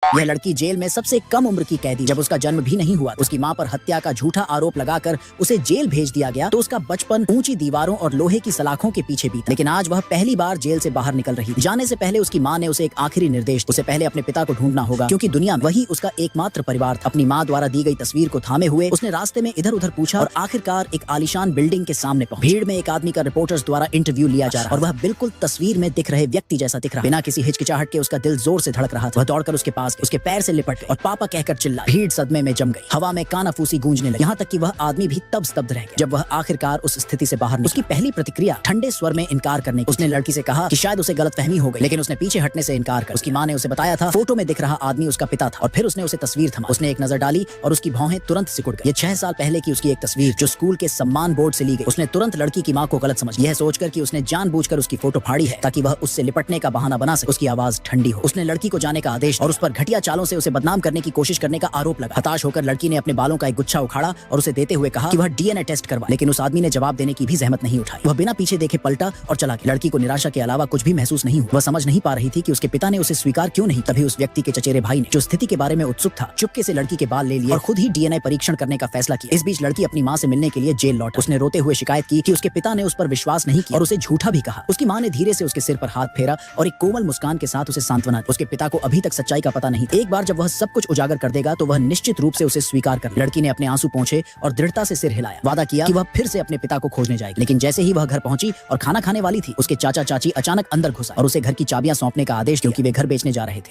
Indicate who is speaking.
Speaker 1: यह लड़की जेल में सबसे कम उम्र की कैदी, जब उसका जन्म भी नहीं हुआ। उसकी मां पर हत्या का झूठा आरोप लगाकर उसे जेल भेज दिया गया तो उसका बचपन ऊंची दीवारों और लोहे की सलाखों के पीछे बीता। लेकिन आज वह पहली बार जेल से बाहर निकल रही थी। जाने से पहले उसकी मां ने उसे एक आखिरी निर्देश, उसे पहले अपने पिता को ढूंढना होगा, क्योंकि दुनिया में वही उसका एकमात्र परिवार था। अपनी मां द्वारा दी गई तस्वीर को थामे हुए उसने रास्ते में इधर उधर पूछा और आखिरकार एक आलीशान बिल्डिंग के सामने पहुंचा। भीड़ में एक आदमी का रिपोर्टर्स द्वारा इंटरव्यू लिया जा रहा और वह बिल्कुल तस्वीर में दिख रहे व्यक्ति जैसा दिख रहा। बिना किसी हिचकिचाहट के उसका दिल जोर से धड़क रहा था। वह दौड़कर उसके पास, उसके पैर से लिपट और पापा कहकर चिल्लाई। भीड़ सदमे में जम गई। हवा में कानाफूसी गूंजने लगी। यहाँ तक कि वह आदमी भी तब स्तब्ध रह गया जब वह आखिरकार उस स्थिति से बाहर निकला। उसकी पहली प्रतिक्रिया ठंडे स्वर में इनकार करने की। उसने लड़की से कहा कि शायद उसे गलतफहमी हो गई, लेकिन उसने पीछे हटने से इनकार कर। उसकी मां ने उसे बताया था फोटो में दिख रहा आदमी उसका पिता था और फिर उसने उसे तस्वीर थमा। उसने एक नजर डाली और उसकी भौहें तुरंत सिकुड़ गई। ये 6 साल पहले की उसकी एक तस्वीर जो स्कूल के सम्मान बोर्ड से ली गई। उसने तुरंत लड़की की मां को गलत समझ, यह सोचकर कि उसने जानबूझकर उसकी फोटो फाड़ी है ताकि वह उससे लिपटने का बहाना बना सके। उसकी आवाज ठंडी हो। उसने लड़की को जाने का आदेश और उस पर घटिया चालों से उसे बदनाम करने की कोशिश करने का आरोप लगा। हताश होकर लड़की ने अपने बालों का एक गुच्छा उखाड़ा और उसे देते हुए कहा कि वह डीएनए टेस्ट करवा। लेकिन उस आदमी ने जवाब देने की भी जहमत नहीं उठाई। वह बिना पीछे देखे पलटा और चला गया। लड़की को निराशा के अलावा कुछ भी महसूस नहीं हुआ। वह समझ नहीं पा रही थी कि उसके पिता ने उसे स्वीकार क्यों नहीं। तभी उस व्यक्ति के चचेरे भाई ने, जो स्थिति के बारे में उत्सुक था, चुपके से लड़की के बाल ले लिए और खुद ही डीएनए परीक्षण करने का फैसला किया। इस बीच लड़की अपनी मां से मिलने के लिए जेल लौटा। उसने रोते हुए शिकायत की कि उसके पिता ने उस पर विश्वास नहीं किया और उसे झूठा भी कहा। उसकी मां ने धीरे से उसके सिर पर हाथ फेरा और एक कोमल मुस्कान के साथ उसे सांत्वना दी। उसके पिता को अभी तक सच्चाई का पता नहीं था। एक बार जब वह सब कुछ उजागर कर देगा तो वह निश्चित रूप से उसे स्वीकार कर। लड़की ने अपने आंसू पोंछे और दृढ़ता से सिर हिलाया। वादा किया कि वह फिर से अपने पिता को खोजने जाएगी। लेकिन जैसे ही वह घर पहुंची और खाना खाने वाली थी, उसके चाचा चाची अचानक अंदर घुस आए और उसे घर की चाबियां सौंपने का आदेश, क्योंकि वे घर बेचने जा रहे थे।